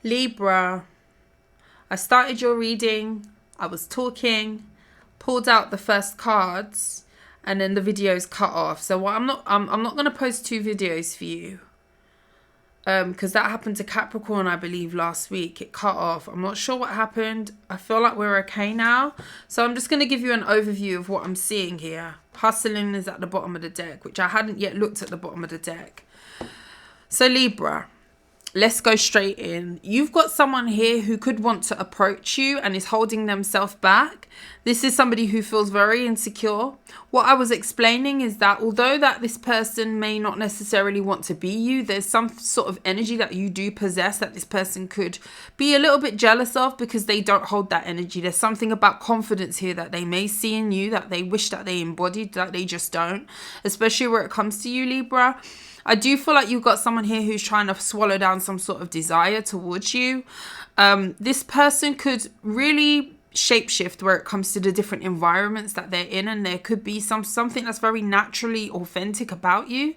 Libra, I started your reading, I was talking, pulled out the first cards, and then the video's cut off. So what I'm not going to post two videos for you. Because that happened to Capricorn, I believe, last week. It cut off. I'm not sure what happened. I feel like we're okay now. So I'm just going to give you an overview of what I'm seeing here. Hustling is at the bottom of the deck, which I hadn't yet looked at the bottom of the deck. So Libra, let's go straight in. You've got someone here who could want to approach you and is holding themselves back. This is somebody who feels very insecure. What I was explaining is that although that this person may not necessarily want to be you, there's some sort of energy that you do possess that this person could be a little bit jealous of because they don't hold that energy. There's something about confidence here that they may see in you that they wish that they embodied, that they just don't, especially where it comes to you, Libra. I do feel like you've got someone here who's trying to swallow down some sort of desire towards you. This person could really shapeshift where it comes to the different environments that they're in, and there could be something that's very naturally authentic about you.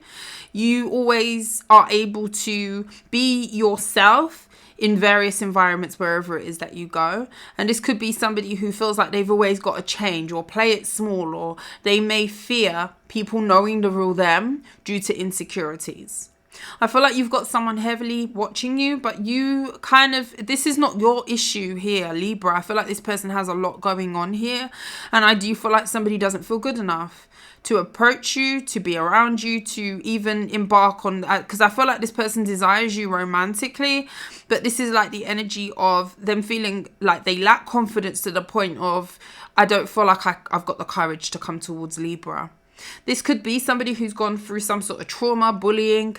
You always are able to be yourself in various environments wherever it is that you go. And this could be somebody who feels like they've always got to change or play it small, or they may fear people knowing the real them due to insecurities. I feel like you've got someone heavily watching you, but you kind of, this is not your issue here, Libra. I feel like this person has a lot going on here, and I do feel like somebody doesn't feel good enough to approach you, to be around you, to even embark on that, because I feel like this person desires you romantically, but this is like the energy of them feeling like they lack confidence to the point of, I don't feel like I've got the courage to come towards Libra. This could be somebody who's gone through some sort of trauma, bullying,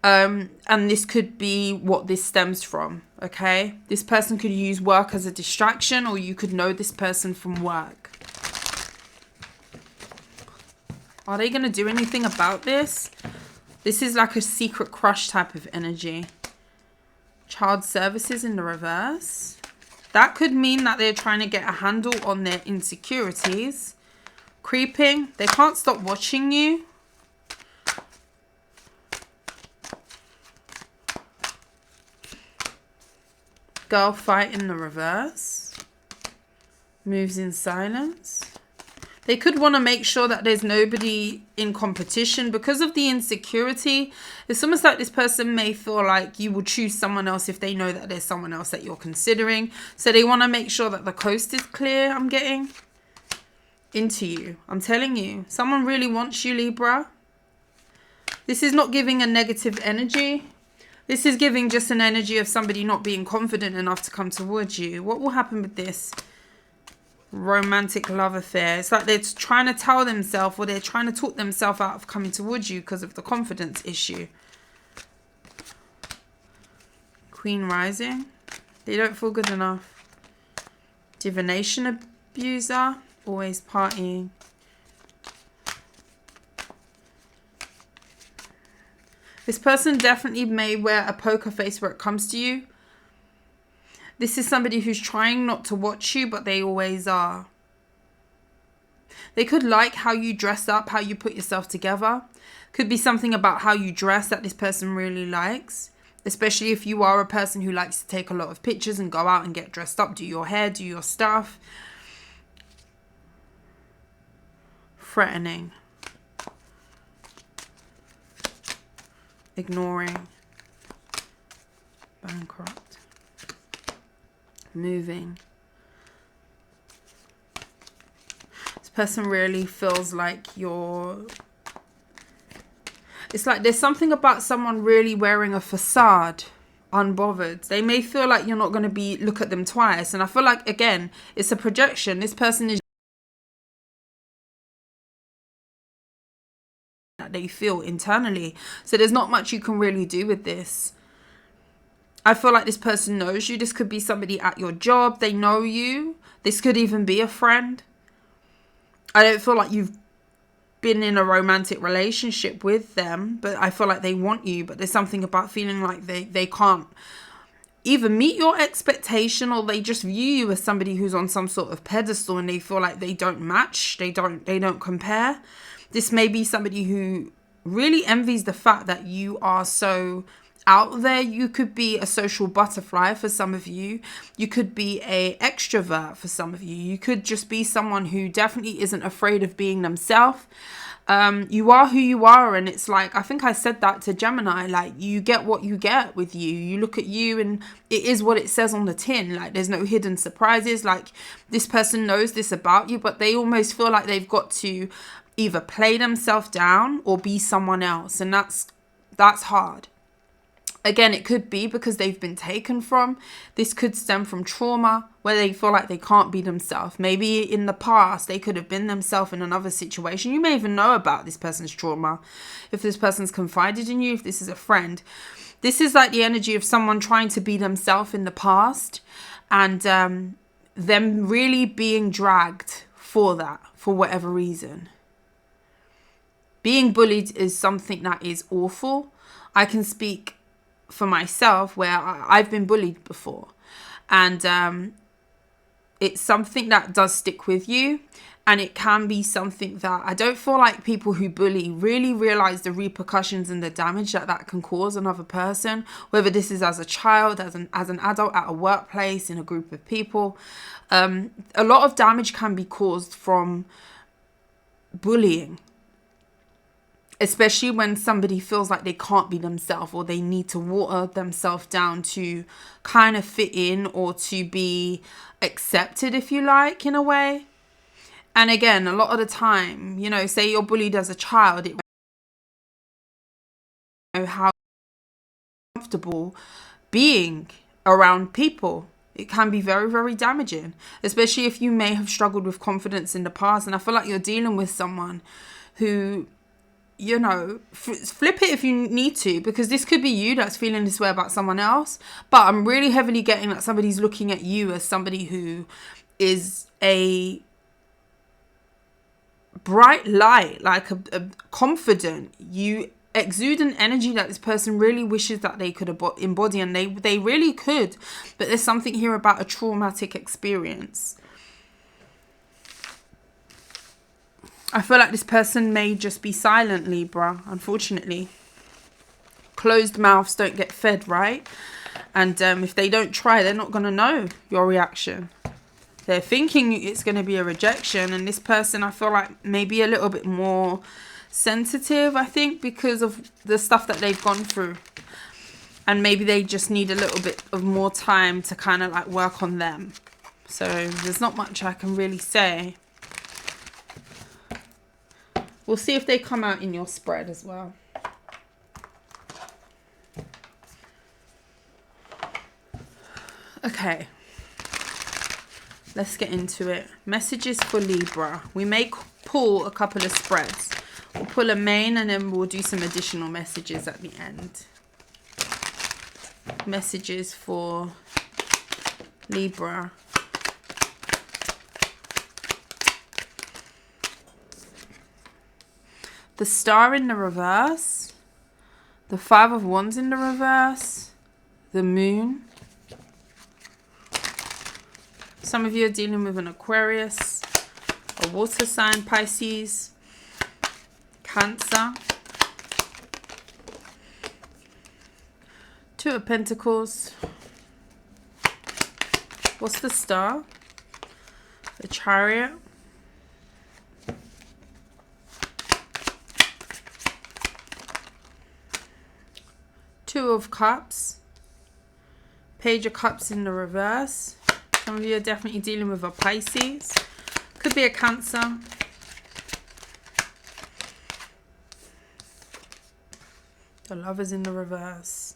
and this could be what this stems from, okay? This person could use work as a distraction, or you could know this person from work. Are they going to do anything about this? This is like a secret crush type of energy. Child services in the reverse. That could mean that they're trying to get a handle on their insecurities. Creeping. They can't stop watching you. Girl fight in the reverse. Moves in silence. They could want to make sure that there's nobody in competition because of the insecurity. It's almost like this person may feel like you will choose someone else if they know that there's someone else that you're considering. So they want to make sure that the coast is clear, I'm getting. Into you. I'm telling you. Someone really wants you, Libra. This is not giving a negative energy. This is giving just an energy of somebody not being confident enough to come towards you. What will happen with this romantic love affair? It's like they're trying to tell themselves, or they're trying to talk themselves out of coming towards you because of the confidence issue. Queen rising. They don't feel good enough. Divination abuser. Always partying. This person definitely may wear a poker face where it comes to you. This is somebody who's trying not to watch you, but they always are. They could like how you dress up, how you put yourself together. Could be something about how you dress that this person really likes. Especially if you are a person who likes to take a lot of pictures and go out and get dressed up, do your hair, do your stuff. Threatening. Ignoring. Bankrupt. Moving. This person really feels like you're... It's like there's something about someone really wearing a facade, unbothered. They may feel like you're not going to look at them twice. And I feel like, again, it's a projection. This person is that they feel internally. So there's not much you can really do with this. I feel like this person knows you. This could be somebody at your job. They know you. This could even be a friend. I don't feel like you've been in a romantic relationship with them, but I feel like they want you. But there's something about feeling like they can't either meet your expectation, or they just view you as somebody who's on some sort of pedestal and they feel like they don't match. They don't compare. This may be somebody who really envies the fact that you are so out there. You could be a social butterfly for some of you. You could be a extrovert for some of you. You could just be someone who definitely isn't afraid of being themselves. You are who you are, and it's like, I think I said that to Gemini, like, you get what you get with you. You look at you and it is what it says on the tin. Like, there's no hidden surprises. Like, this person knows this about you, but they almost feel like they've got to either play themselves down or be someone else, and that's hard. Again, it could be because they've been taken from. This could stem from trauma where they feel like they can't be themselves. Maybe in the past, they could have been themselves in another situation. You may even know about this person's trauma. If this person's confided in you, if this is a friend. This is like the energy of someone trying to be themselves in the past, and them really being dragged for that, for whatever reason. Being bullied is something that is awful. I can speak for myself where I've been bullied before, and it's something that does stick with you, and it can be something that I don't feel like people who bully really realize the repercussions and the damage that can cause another person, whether this is as a child, as an adult, at a workplace, in a group of people. A lot of damage can be caused from bullying, especially when somebody feels like they can't be themselves, or they need to water themselves down to kind of fit in or to be accepted, if you like, in a way. And again, a lot of the time, you know, say you're bullied as a child, it know how comfortable being around people. It can be very, very damaging, especially if you may have struggled with confidence in the past. And I feel like you're dealing with someone who, you know, flip it if you need to, because this could be you that's feeling this way about someone else. But I'm really heavily getting that somebody's looking at you as somebody who is a bright light, like a confident. You exude an energy that this person really wishes that they could embody, and they really could. But there's something here about a traumatic experience. I feel like this person may just be silent, Libra, unfortunately. Closed mouths don't get fed, right? And if they don't try, they're not going to know your reaction. They're thinking it's going to be a rejection. And this person, I feel like, may be a little bit more sensitive, I think, because of the stuff that they've gone through. And maybe they just need a little bit of more time to kind of like work on them. So there's not much I can really say. We'll see if they come out in your spread as well. Okay. Let's get into it. Messages for Libra. We may pull a couple of spreads. We'll pull a main and then we'll do some additional messages at the end. Messages for Libra. The Star in the reverse, the Five of Wands in the reverse, the Moon. Some of you are dealing with an Aquarius, a water sign, Pisces, Cancer. Two of Pentacles. What's the Star? The Chariot. Two of Cups, Page of Cups in the reverse. Some of you are definitely dealing with a Pisces. Could be a Cancer. The Lovers in the reverse.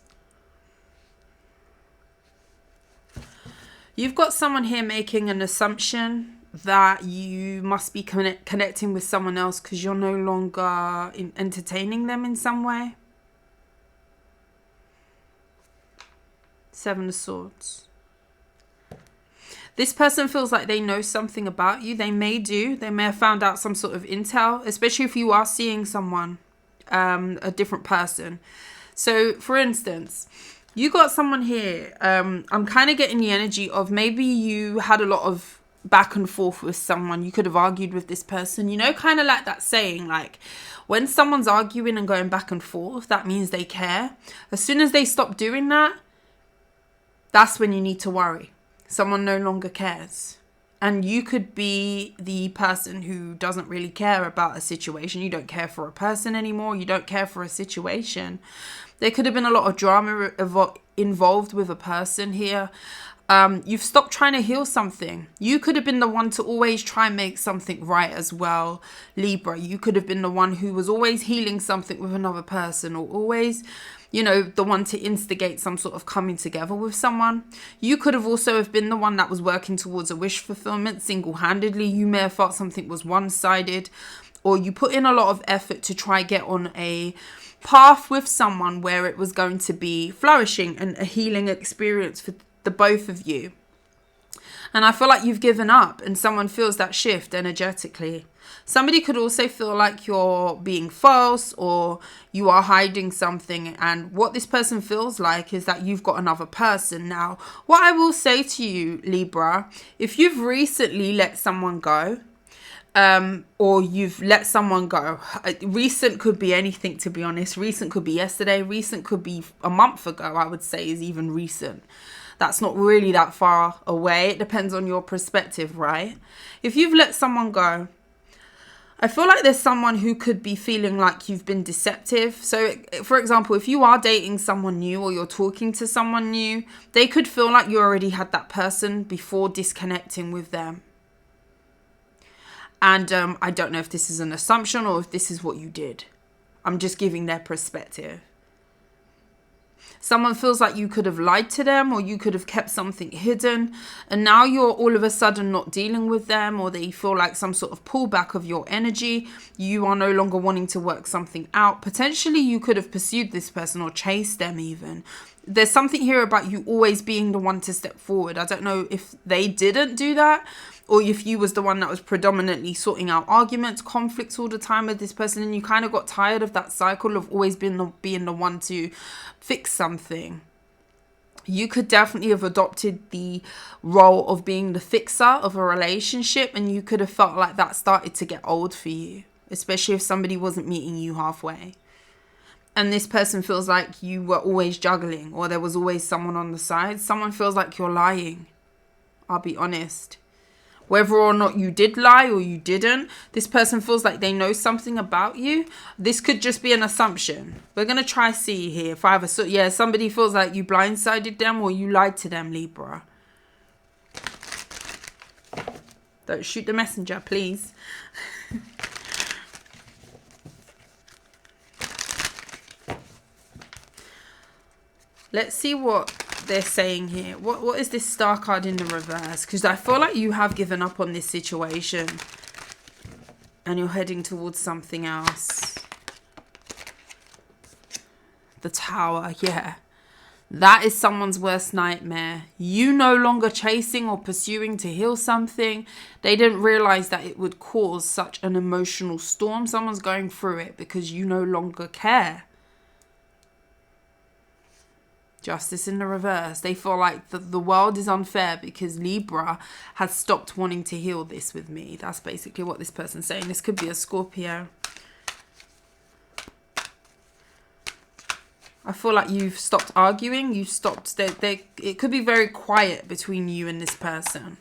You've got someone here making an assumption that you must be connecting with someone else because you're no longer entertaining them in some way. Seven of Swords. This person feels like they know something about you. They may do. They may have found out some sort of intel, especially if you are seeing someone, a different person. So, for instance, you got someone here. I'm kind of getting the energy of maybe you had a lot of back and forth with someone. You could have argued with this person, you know, kind of like that saying, like, when someone's arguing and going back and forth, that means they care. As soon as they stop doing that, that's when you need to worry. Someone no longer cares. And you could be the person who doesn't really care about a situation. You don't care for a person anymore. You don't care for a situation. There could have been a lot of drama involved with a person here. You've stopped trying to heal something. You could have been the one to always try and make something right as well, Libra. You could have been the one who was always healing something with another person, or always, you know, the one to instigate some sort of coming together with someone. You could have also have been the one that was working towards a wish fulfillment single-handedly. You may have felt something was one-sided, or you put in a lot of effort to try get on a path with someone where it was going to be flourishing and a healing experience for the both of you. And I feel like you've given up, and someone feels that shift energetically. Somebody could also feel like you're being false, or you are hiding something. And what this person feels like is that you've got another person. Now, what I will say to you, Libra, if you've recently let someone go, or you've let someone go, recent could be anything, to be honest. Recent could be yesterday. Recent could be a month ago, I would say, is even recent. That's not really that far away. It depends on your perspective, right? If you've let someone go, I feel like there's someone who could be feeling like you've been deceptive. So, for example, if you are dating someone new, or you're talking to someone new, they could feel like you already had that person before disconnecting with them. And I don't know if this is an assumption or if this is what you did. I'm just giving their perspective. Someone feels like you could have lied to them, or you could have kept something hidden, and now you're all of a sudden not dealing with them, or they feel like some sort of pullback of your energy. You are no longer wanting to work something out. Potentially you could have pursued this person or chased them even. There's something here about you always being the one to step forward. I don't know if they didn't do that, or if you was the one that was predominantly sorting out arguments, conflicts all the time with this person, and you kind of got tired of that cycle of always being the one to fix something. You could definitely have adopted the role of being the fixer of a relationship, and you could have felt like that started to get old for you, especially if somebody wasn't meeting you halfway. And this person feels like you were always juggling, or there was always someone on the side. Someone feels like you're lying. I'll be honest. Whether or not you did lie or you didn't, this person feels like they know something about you. This could just be an assumption. We're going to try see here. If I have somebody feels like you blindsided them or you lied to them, Libra. Don't shoot the messenger, please. Let's see what they're saying here. What is this Star card in the reverse? Because I feel like you have given up on this situation and you're heading towards something else. The Tower, yeah. That is someone's worst nightmare. You no longer chasing or pursuing to heal something. They didn't realize that it would cause such an emotional storm. Someone's going through it because you no longer care. Justice in the reverse. They feel like the world is unfair because Libra has stopped wanting to heal this with me. That's basically what this person's saying. This could be a Scorpio. I feel like you've stopped arguing. You've stopped. It could be very quiet between you and this person.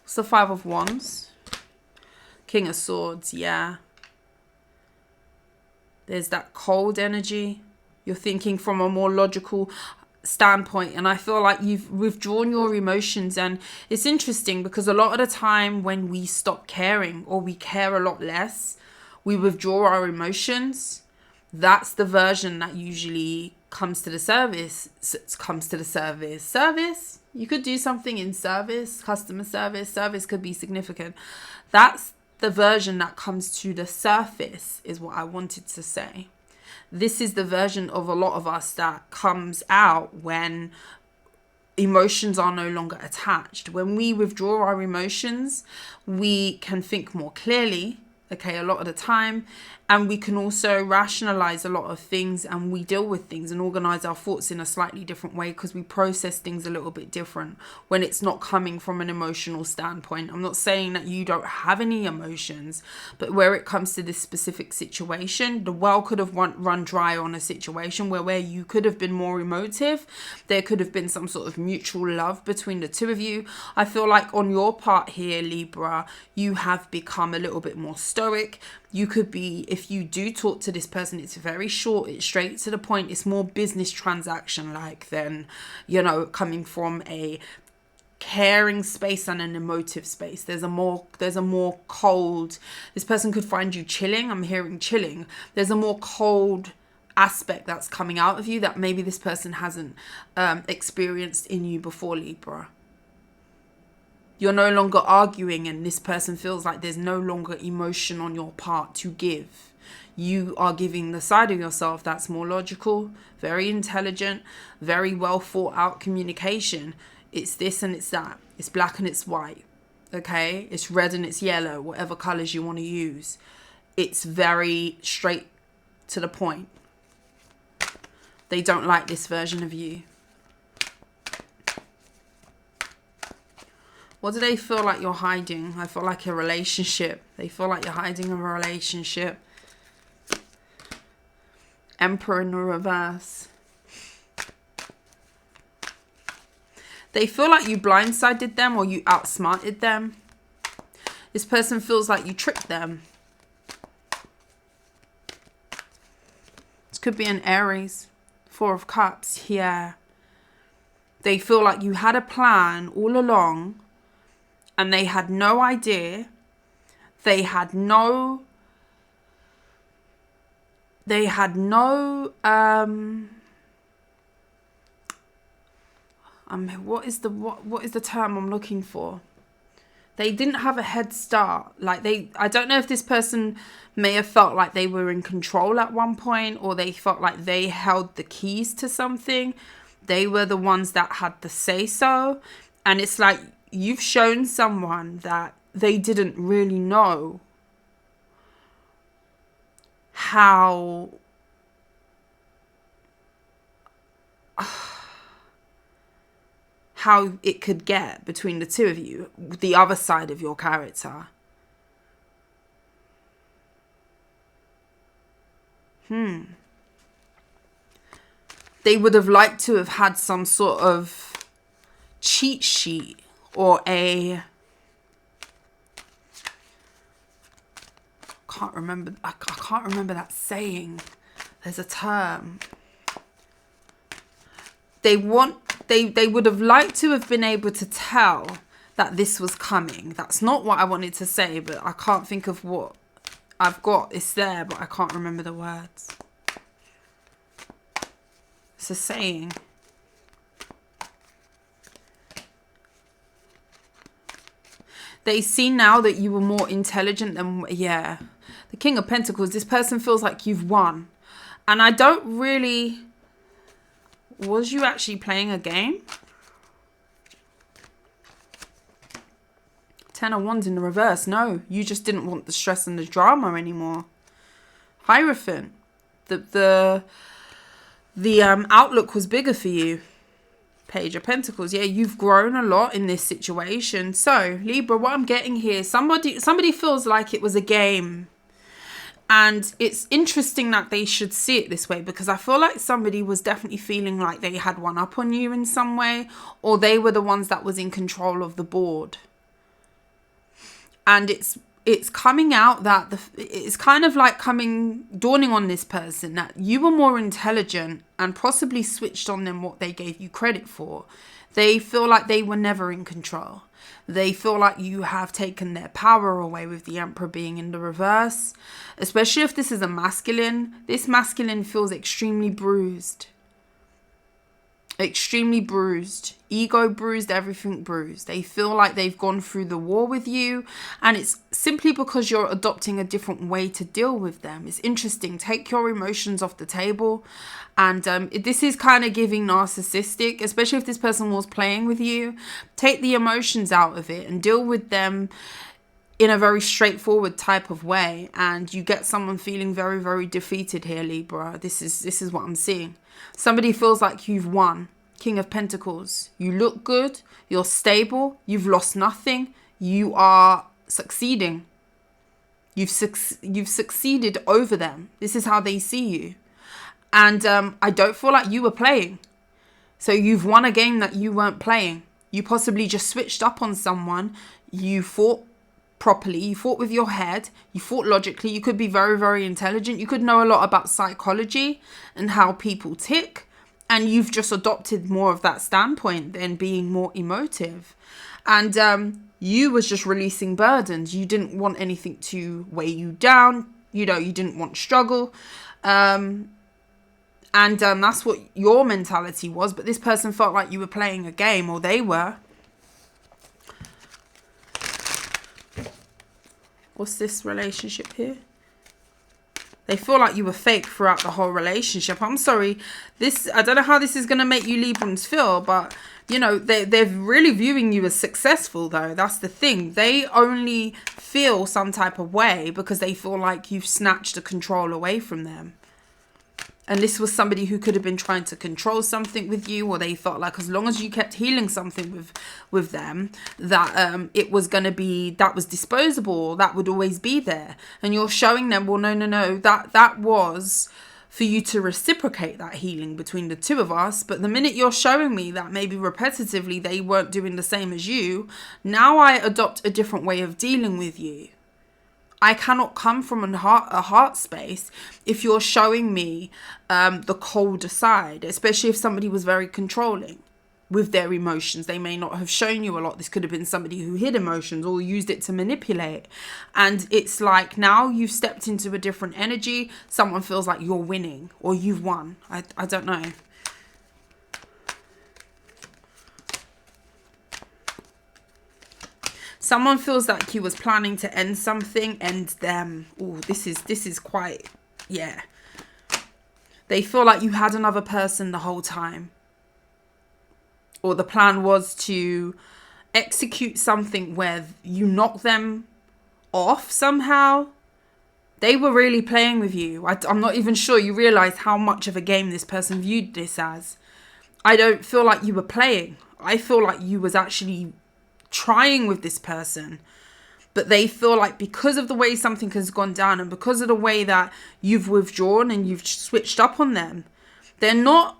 What's the Five of Wands? King of Swords, yeah. There's that cold energy. You're thinking from a more logical standpoint, and I feel like you've withdrawn your emotions. And it's interesting because a lot of the time when we stop caring, or we care a lot less, we withdraw our emotions. That's the version that usually comes to the service. Service. You could do something in service, customer service. Service could be significant. That's the version that comes to the surface, is what I wanted to say. This is the version of a lot of us that comes out when emotions are no longer attached. When we withdraw our emotions, we can think more clearly, okay, a lot of the time. And we can also rationalize a lot of things, and we deal with things and organize our thoughts in a slightly different way because we process things a little bit different when it's not coming from an emotional standpoint. I'm not saying that you don't have any emotions, but where it comes to this specific situation, the well could have run dry on a situation where you could have been more emotive. There could have been some sort of mutual love between the two of you. I feel like on your part here, Libra, you have become a little bit more stoic. You could be, if you do talk to this person, it's very short, it's straight to the point, it's more business transaction like than, you know, coming from a caring space and an emotive space. There's a more cold, this person could find you chilling. I'm hearing chilling. There's a more cold aspect that's coming out of you that maybe this person hasn't experienced in you before, Libra. You're no longer arguing, and this person feels like there's no longer emotion on your part to give. You are giving the side of yourself that's more logical, very intelligent, very well thought out communication. It's this and it's that. It's black and it's white. Okay? It's red and it's yellow, whatever colors you want to use. It's very straight to the point. They don't like this version of you. What do they feel like you're hiding? I feel like a relationship. They feel like you're hiding a relationship. Emperor in the reverse. They feel like you blindsided them or you outsmarted them. This person feels like you tricked them. This could be an Aries. 4 of Cups. Yeah. They feel like you had a plan all along. And they had no idea. They had no what is the term I'm looking for? They didn't have a head start. Like I don't know if this person may have felt like they were in control at one point, or they felt like they held the keys to something. They were the ones that had the say so. And it's like, you've shown someone that they didn't really know how it could get between the two of you, the other side of your character. They would have liked to have had some sort of cheat sheet or I can't remember that saying. There's a term. They would have liked to have been able to tell that this was coming. That's not what I wanted to say, but I can't think of what I've got. It's there, but I can't remember the words. It's a saying. They see now that you were more intelligent than, yeah. The King of Pentacles, this person feels like you've won. And I don't really... Was you actually playing a game? 10 of Wands in the reverse. No, you just didn't want the stress and the drama anymore. Hierophant. The outlook was bigger for you. Page of Pentacles. Yeah, you've grown a lot in this situation. So, Libra, what I'm getting here, somebody feels like it was a game. And it's interesting that they should see it this way, because I feel like somebody was definitely feeling like they had one up on you in some way, or they were the ones that was in control of the board. And it's coming out that it's kind of like dawning on this person that you were more intelligent and possibly switched on them what they gave you credit for. They feel like they were never in control. They feel like you have taken their power away with the Emperor being in the reverse. Especially if this is a masculine. This masculine feels extremely bruised. Extremely bruised. Ego bruised, everything bruised. They feel like they've gone through the war with you. And it's simply because you're adopting a different way to deal with them. It's interesting. Take your emotions off the table. And this is kind of giving narcissistic, especially if this person was playing with you. Take the emotions out of it and deal with them in a very straightforward type of way, and you get someone feeling very, very defeated here, Libra. This is what I'm seeing. Somebody feels like you've won. King of Pentacles. You look good. You're stable. You've lost nothing. You are succeeding. You've succeeded over them. This is how they see you. And I don't feel like you were playing. So you've won a game that you weren't playing. You possibly just switched up on someone. You fought properly. You fought with your head. You fought logically. You could be very, very intelligent. You could know a lot about psychology and how people tick. And you've just adopted more of that standpoint than being more emotive. And you was just releasing burdens. You didn't want anything to weigh you down. You know, you didn't want struggle. And that's what your mentality was. But this person felt like you were playing a game, or they were. What's this relationship here? They feel like you were fake throughout the whole relationship. I'm sorry. I don't know how this is going to make you Librans feel, but, you know, they're really viewing you as successful, though. That's the thing. They only feel some type of way because they feel like you've snatched the control away from them. And this was somebody who could have been trying to control something with you, or they felt like as long as you kept healing something with them, that it was going to be, that was disposable, that would always be there. And you're showing them, well, no, that was for you to reciprocate that healing between the two of us. But the minute you're showing me that maybe repetitively they weren't doing the same as you, now I adopt a different way of dealing with you. I cannot come from a heart space if you're showing me the colder side, especially if somebody was very controlling with their emotions. They may not have shown you a lot. This could have been somebody who hid emotions or used it to manipulate. And it's like now you've stepped into a different energy. Someone feels like you're winning or you've won. I don't know. Someone feels like you was planning to end something, end them. Oh, this is quite, yeah. They feel like you had another person the whole time. Or the plan was to execute something where you knock them off somehow. They were really playing with you. I'm not even sure you realize how much of a game this person viewed this as. I don't feel like you were playing. I feel like you was actually trying with this person, but they feel like because of the way something has gone down and because of the way that you've withdrawn and you've switched up on them, they're not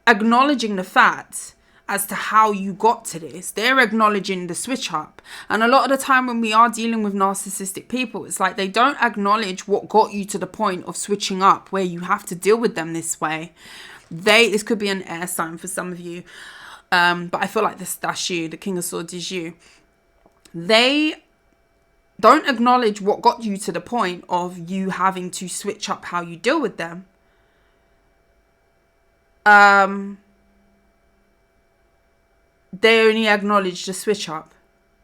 acknowledging the fact as to how you got to this. They're acknowledging the switch up. And a lot of the time when we are dealing with narcissistic people, it's like they don't acknowledge what got you to the point of switching up where you have to deal with them this way. This could be an air sign for some of you. But I feel like that's you. The King of Swords is you. They don't acknowledge what got you to the point of you having to switch up how you deal with them. They only acknowledge the switch up.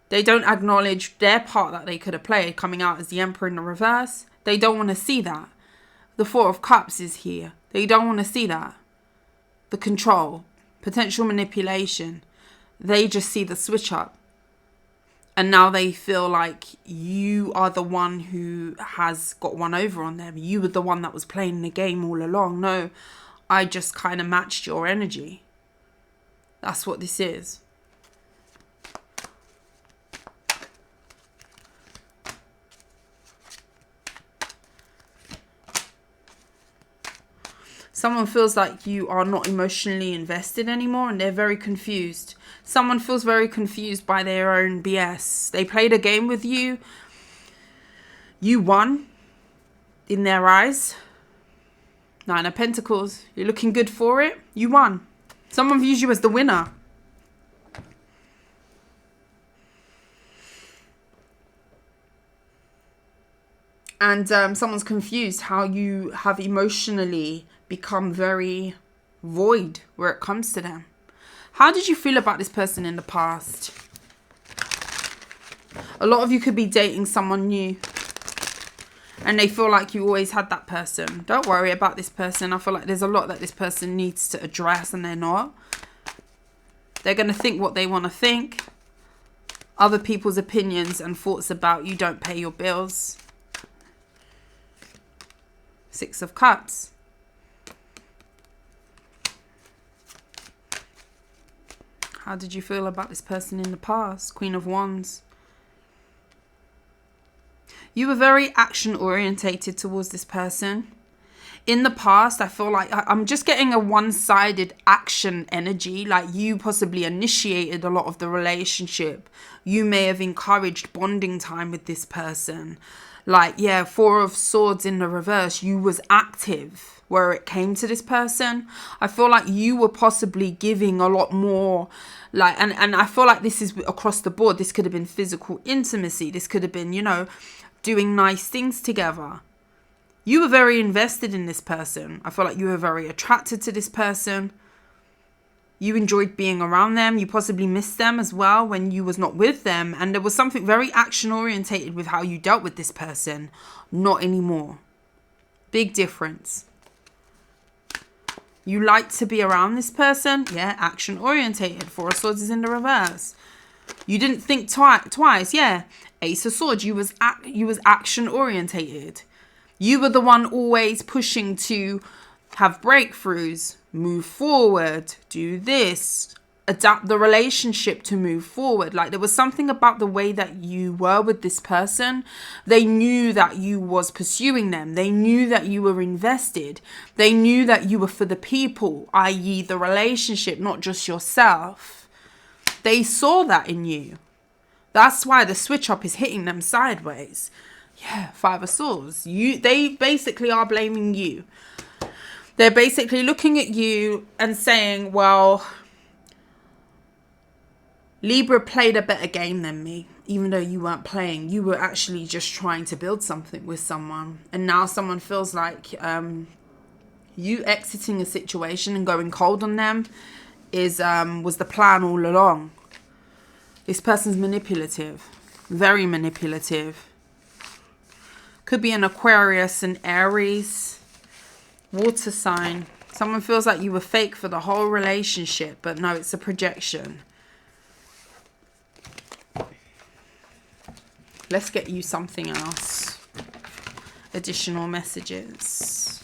They don't acknowledge their part that they could have played, coming out as the Emperor in the reverse. They don't want to see that. The Four of Cups is here. They don't want to see that. The control. Potential manipulation. They just see the switch up. And now they feel like you are the one who has got one over on them. You were the one that was playing the game all along. No, I just kind of matched your energy. That's what this is. Someone feels like you are not emotionally invested anymore and they're very confused. Someone feels very confused by their own BS. They played a game with you. You won in their eyes. Nine of Pentacles. You're looking good for it. You won. Someone views you as the winner. And someone's confused how you have emotionally become very void where it comes to them. How did you feel about this person in the past? A lot of you could be dating someone new. And they feel like you always had that person. Don't worry about this person. I feel like there's a lot that this person needs to address and they're not. They're going to think what they want to think. Other people's opinions and thoughts about you don't pay your bills. 6 of Cups. How did you feel about this person in the past? Queen of Wands. You were very action orientated towards this person. In the past, I feel like I'm just getting a one-sided action energy. Like you possibly initiated a lot of the relationship. You may have encouraged bonding time with this person. Like, yeah, 4 of Swords in the reverse. You was active where it came to this person. I feel like you were possibly giving a lot more, like, and I feel like this is across the board. This could have been physical intimacy. This could have been, you know, doing nice things together. You were very invested in this person. I feel like you were very attracted to this person. You enjoyed being around them. You possibly missed them as well when you was not with them. And there was something very action orientated with how you dealt with this person. Not anymore. Big difference. You like to be around this person. Yeah, action orientated. 4 of Swords is in the reverse. You didn't think twice. Yeah, Ace of Swords. You was action orientated. You were the one always pushing to have breakthroughs, move forward, do this, adapt the relationship to move forward. Like there was something about the way that you were with this person. They knew that you was pursuing them. They knew that you were invested. They knew that you were for the people, i.e. the relationship, not just yourself. They saw that in you. That's why the switch up is hitting them sideways. Yeah, 5 of Swords. They basically are blaming you. They're basically looking at you and saying, well, Libra played a better game than me. Even though you weren't playing, you were actually just trying to build something with someone. And now someone feels like you exiting a situation and going cold on them was the plan all along. This person's manipulative. Very manipulative. Could be an Aquarius, an Aries, water sign. Someone feels like you were fake for the whole relationship, but no, it's a projection. Let's get you something else. Additional messages.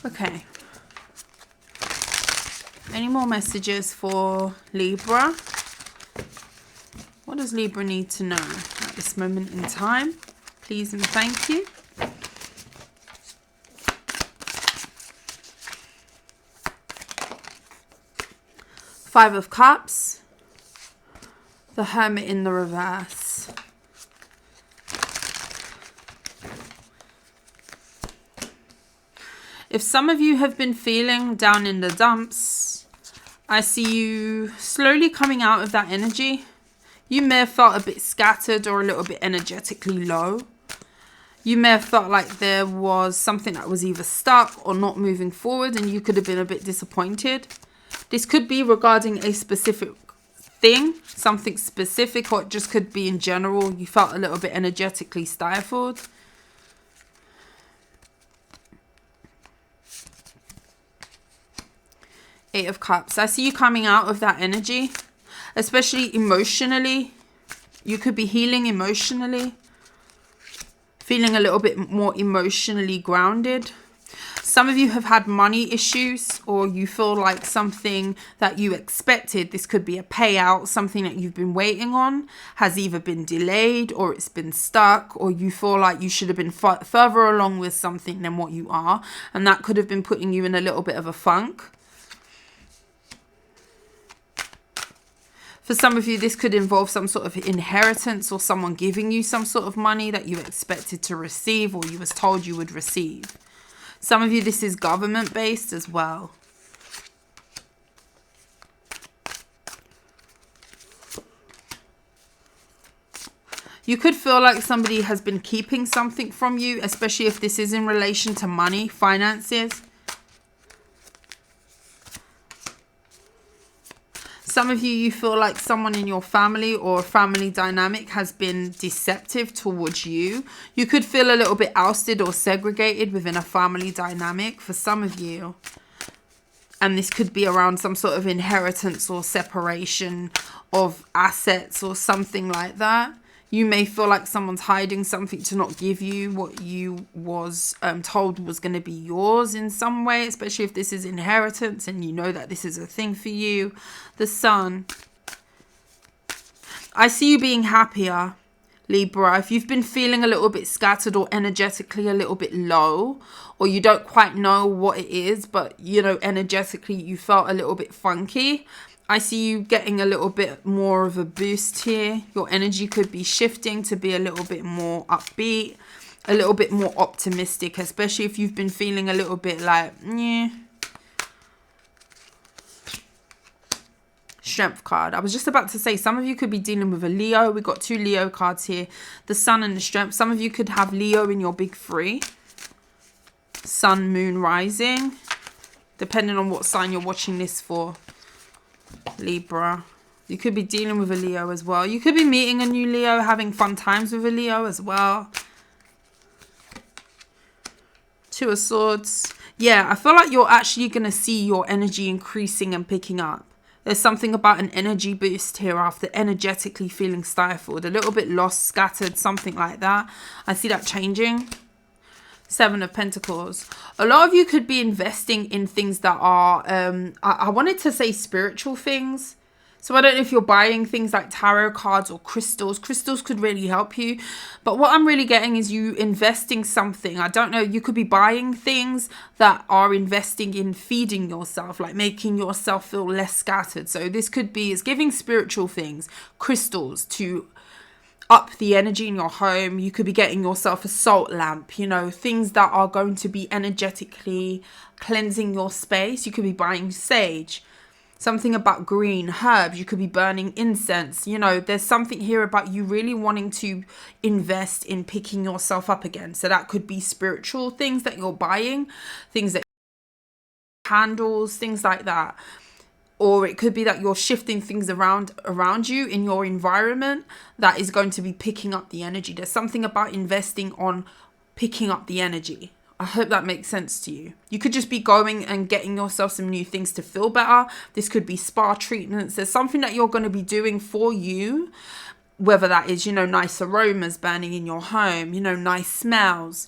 Okay. Any more messages for Libra? What does Libra need to know at this moment in time? Please and thank you. Five of Cups. The Hermit in the reverse. If some of you have been feeling down in the dumps, I see you slowly coming out of that energy. You may have felt a bit scattered or a little bit energetically low. You may have felt like there was something that was either stuck or not moving forward, and you could have been a bit disappointed. This could be regarding a specific thing, something specific, or it just could be in general. You felt a little bit energetically stifled. Eight of Cups. I see you coming out of that energy, especially emotionally. You could be healing emotionally, feeling a little bit more emotionally grounded. Some of you have had money issues, or you feel like something that you expected, this could be a payout, something that you've been waiting on, has either been delayed or it's been stuck, or you feel like you should have been further along with something than what you are. And that could have been putting you in a little bit of a funk. For some of you, this could involve some sort of inheritance or someone giving you some sort of money that you expected to receive or you was told you would receive. Some of you, this is government-based as well. You could feel like somebody has been keeping something from you, especially if this is in relation to money, finances. Some of you feel like someone in your family or a family dynamic has been deceptive towards you. You could feel a little bit ousted or segregated within a family dynamic for some of you. And this could be around some sort of inheritance or separation of assets or something like that. You may feel like someone's hiding something to not give you what you was told was going to be yours in some way, especially if this is inheritance and you know that this is a thing for you. The Sun. I see you being happier, Libra. If you've been feeling a little bit scattered or energetically a little bit low, or you don't quite know what it is, but, you know, energetically you felt a little bit funky, I see you getting a little bit more of a boost here. Your energy could be shifting to be a little bit more upbeat, a little bit more optimistic, especially if you've been feeling a little bit like, yeah. Strength card. I was just about to say, some of you could be dealing with a Leo. We've got 2 Leo cards here. The Sun and the Strength. Some of you could have Leo in your big 3. Sun, Moon, Rising. Depending on what sign you're watching this for. Libra. You could be dealing with a Leo as well. You could be meeting a new Leo, having fun times with a Leo as well. 2 of Swords. Yeah, I feel like you're actually going to see your energy increasing and picking up. There's something about an energy boost here after energetically feeling stifled. A little bit lost, scattered, something like that. I see that changing. 7 of Pentacles. A lot of you could be investing in things that are, I wanted to say spiritual things. So I don't know if you're buying things like tarot cards or crystals. Crystals could really help you. But what I'm really getting is you investing something. I don't know. You could be buying things that are investing in feeding yourself, like making yourself feel less scattered. So this could be, it's giving spiritual things, crystals to up the energy in your home. You could be getting yourself a salt lamp, you know, things that are going to be energetically cleansing your space. You could be buying sage. Something about green herbs. You could be burning incense. You know, there's something here about you really wanting to invest in picking yourself up again. So that could be spiritual things that you're buying, things that candles, things like that. Or it could be that you're shifting things around you in your environment that is going to be picking up the energy. There's something about investing on picking up the energy. I hope that makes sense to you. You could just be going and getting yourself some new things to feel better. This could be spa treatments. There's something that you're going to be doing for you, whether that is, you know, nice aromas burning in your home, you know, nice smells,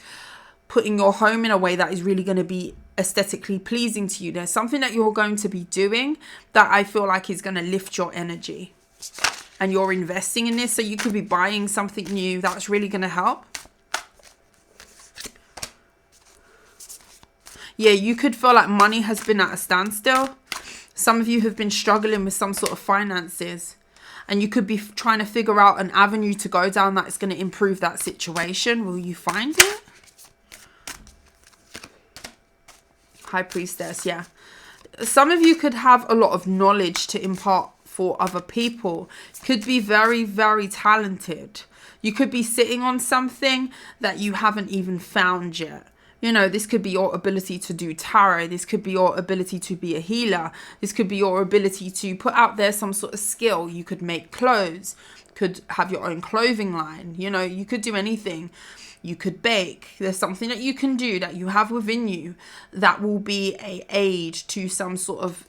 putting your home in a way that is really going to be aesthetically pleasing to you. There's something that you're going to be doing that I feel like is going to lift your energy, and you're investing in this. So you could be buying something new that's really going to help. Yeah, you could feel like money has been at a standstill. Some of you have been struggling with some sort of finances, and you could be trying to figure out an avenue to go down that is going to improve that situation. Will you find it? High Priestess, yeah. Some of you could have a lot of knowledge to impart for other people. Could be very, very talented. You could be sitting on something that you haven't even found yet. You know, this could be your ability to do tarot. This could be your ability to be a healer. This could be your ability to put out there some sort of skill. You could make clothes, could have your own clothing line. You know, you could do anything. You could bake. There's something that you can do that you have within you that will be an aid to some sort of,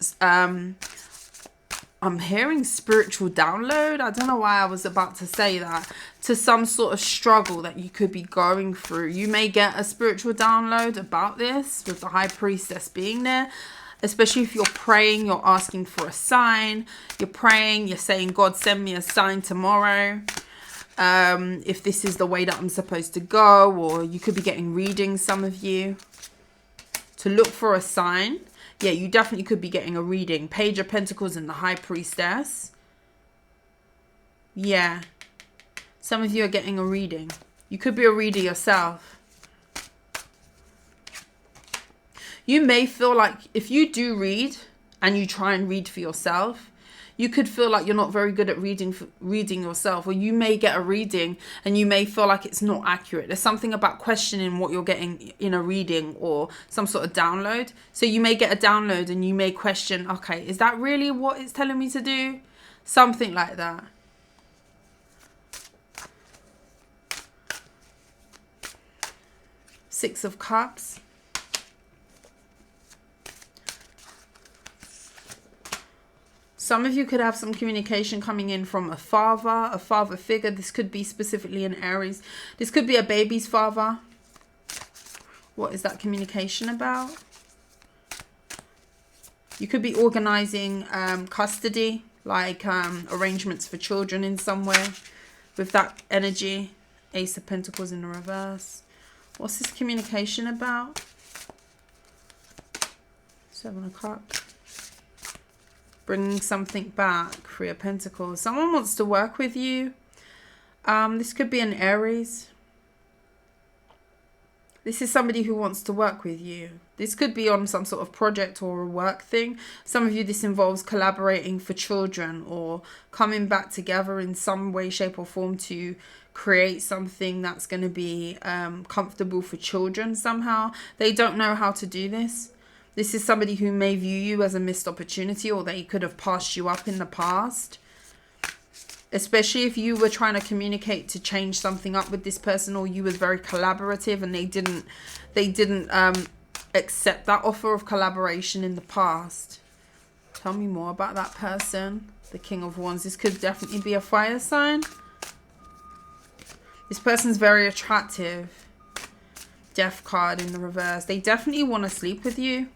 I'm hearing spiritual download. I don't know why I was about to say that. To some sort of struggle that you could be going through. You may get a spiritual download about this with the High Priestess being there. Especially if you're praying, you're asking for a sign. You're praying, you're saying, God, send me a sign tomorrow. If this is the way that I'm supposed to go. Or you could be getting readings, some of you, to look for a sign. Yeah, you definitely could be getting a reading. Page of Pentacles and the High Priestess. Yeah. Some of you are getting a reading. You could be a reader yourself. You may feel like if you do read and you try and read for yourself, You could feel like you're not very good at reading yourself, or you may get a reading and you may feel like it's not accurate. There's something about questioning what you're getting in a reading or some sort of download. So you may get a download and you may question, okay, is that really what it's telling me to do? Something like that. Six of Cups. Some of you could have some communication coming in from a father figure. This could be specifically an Aries. This could be a baby's father. What is that communication about? You could be organizing custody, like arrangements for children in some way with that energy. Ace of Pentacles in the reverse. What's this communication about? Seven of Cups. Bringing something back. Three of Pentacles. Someone wants to work with you. This could be an Aries. This is somebody who wants to work with you. This could be on some sort of project or a work thing. Some of you, this involves collaborating for children or coming back together in some way, shape or form to create something that's going to be comfortable for children somehow. They don't know how to do this. This is somebody who may view you as a missed opportunity, or they could have passed you up in the past. Especially if you were trying to communicate to change something up with this person, or you was very collaborative and they didn't accept that offer of collaboration in the past. Tell me more about that person. The King of Wands. This could definitely be a fire sign. This person's very attractive. Death card in the reverse. They definitely want to sleep with you.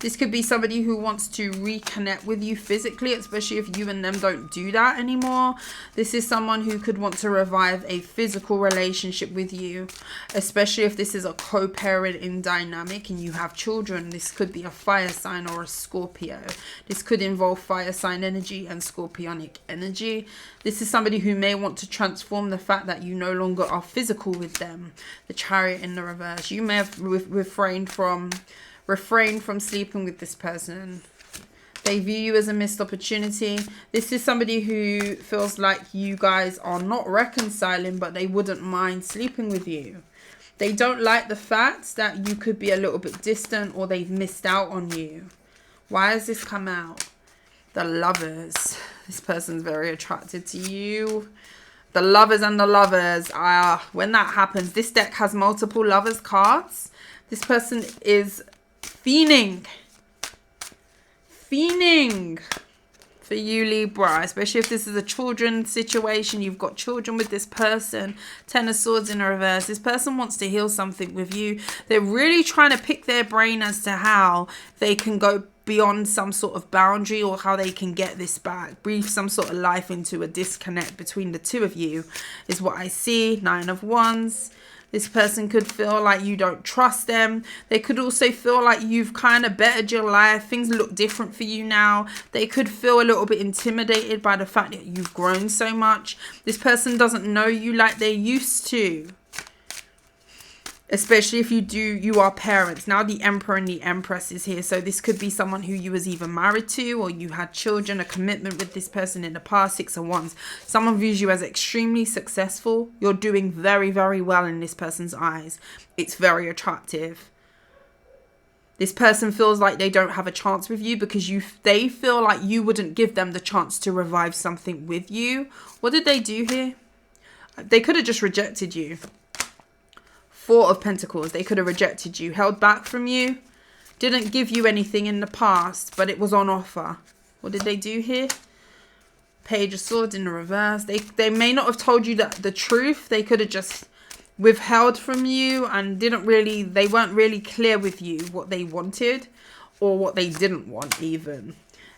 This could be somebody who wants to reconnect with you physically, especially if you and them don't do that anymore. This is someone who could want to revive a physical relationship with you, especially if this is a co-parenting dynamic and you have children. This could be a fire sign or a Scorpio. This could involve fire sign energy and scorpionic energy. This is somebody who may want to transform the fact that you no longer are physical with them. The Chariot in the reverse. You may have refrained from sleeping with this person. They view you as a missed opportunity. This is somebody who feels like you guys are not reconciling, but they wouldn't mind sleeping with you. They don't like the fact that you could be a little bit distant, or they've missed out on you. Why has this come out? The Lovers. This person's very attracted to you. The Lovers and the Lovers. When that happens, this deck has multiple Lovers cards. This person is fiending for you, Libra, especially if this is a children situation. You've got children with this person. Ten of Swords in reverse. This person wants to heal something with you. They're really trying to pick their brain as to how they can go beyond some sort of boundary, or how they can get this back, breathe some sort of life into a disconnect between the two of you, is what I see. Nine of Wands. This person could feel like you don't trust them. They could also feel like you've kind of bettered your life. Things look different for you now. They could feel a little bit intimidated by the fact that you've grown so much. This person doesn't know you like they used to. Especially if you are parents. Now the Emperor and the Empress is here. So this could be someone who you was either married to, or you had children, a commitment with this person in the past. Six of Wands. Someone views you as extremely successful. You're doing very, very well in this person's eyes. It's very attractive. This person feels like they don't have a chance with you because they feel like you wouldn't give them the chance to revive something with you. What did they do here? They could have just rejected you. Four of Pentacles. They could have rejected you, held back from you, didn't give you anything in the past, but it was on offer. What did they do here? Page of Swords in the reverse. They may not have told you the truth. They could have just withheld from you and they weren't really clear with you what they wanted or what they didn't want even.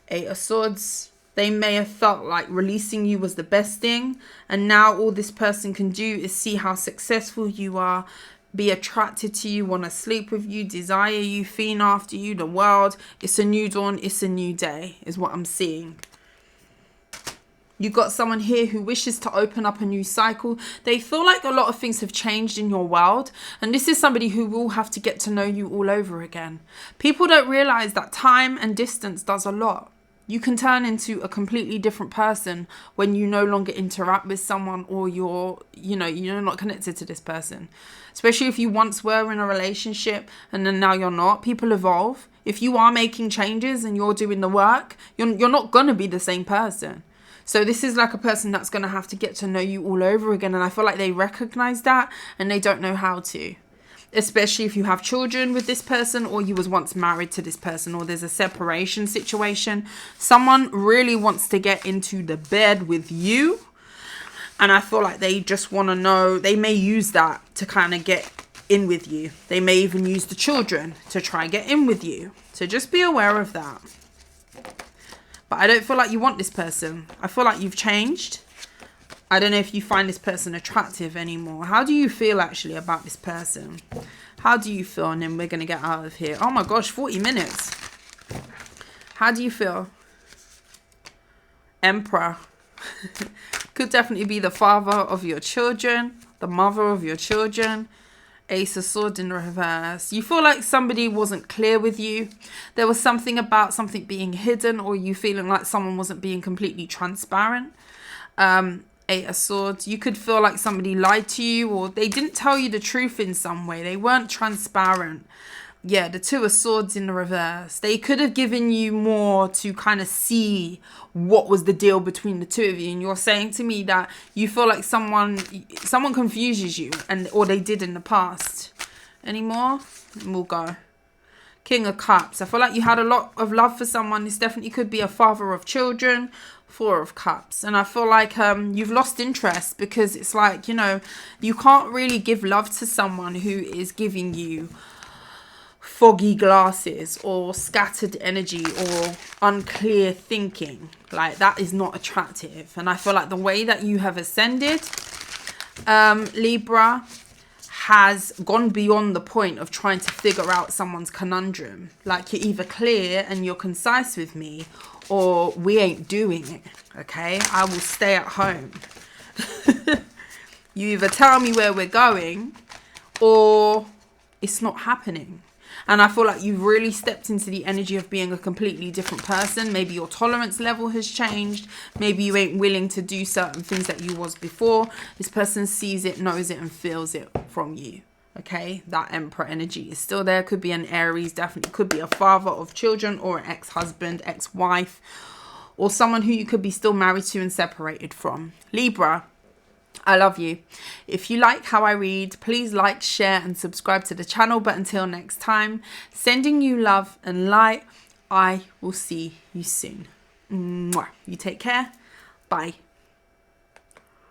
Eight of Swords. They may have felt like releasing you was the best thing, and now all this person can do is see how successful you are, be attracted to you, want to sleep with you, desire you, fiend after you, the world. It's a new dawn, it's a new day, is what I'm seeing. You've got someone here who wishes to open up a new cycle. They feel like a lot of things have changed in your world, and this is somebody who will have to get to know you all over again. People don't realize that time and distance does a lot. You can turn into a completely different person when you no longer interact with someone, or you're not connected to this person. Especially if you once were in a relationship and then now you're not. People evolve. If you are making changes and you're doing the work, you're not going to be the same person. So this is like a person that's going to have to get to know you all over again. And I feel like they recognize that and they don't know how to. Especially if you have children with this person, or you was once married to this person, or there's a separation situation. Someone really wants to get into the bed with you. And I feel like they just want to know, they may use that to kind of get in with you. They may even use the children to try and get in with you. So just be aware of that. But I don't feel like you want this person. I feel like you've changed. I don't know if you find this person attractive anymore. How do you feel actually about this person? How do you feel? And then we're going to get out of here. Oh my gosh, 40 minutes. How do you feel? Emperor. Could definitely be the father of your children, the mother of your children. Ace of Swords in reverse. You feel like somebody wasn't clear with you. There was something about something being hidden, or you feeling like someone wasn't being completely transparent. Eight of Swords. You could feel like somebody lied to you, or they didn't tell you the truth in some way. They weren't transparent. Yeah, the Two of Swords in the reverse. They could have given you more to kind of see what was the deal between the two of you. And you're saying to me that you feel like someone confuses you, or they did in the past. Any more? And we'll go. King of Cups. I feel like you had a lot of love for someone. This definitely could be a father of children. Four of Cups. And I feel like you've lost interest, because it's like, you can't really give love to someone who is giving you foggy glasses or scattered energy or unclear thinking. Like, that is not attractive. And I feel like the way that you have ascended, Libra, has gone beyond the point of trying to figure out someone's conundrum. Like, you're either clear and you're concise with me, or we ain't doing it, okay? I will stay at home. You either tell me where we're going, or it's not happening. And I feel like you've really stepped into the energy of being a completely different person. Maybe your tolerance level has changed. Maybe you ain't willing to do certain things that you was before. This person sees it, knows it, and feels it from you. Okay, that Emperor energy is still there. Could be an Aries, definitely could be a father of children, or an ex-husband, ex-wife, or someone who you could be still married to and separated from. Libra, I love you. If you like how I read, please like, share, and subscribe to the channel. But until next time, sending you love and light. I will see you soon. Mwah. You take care. Bye.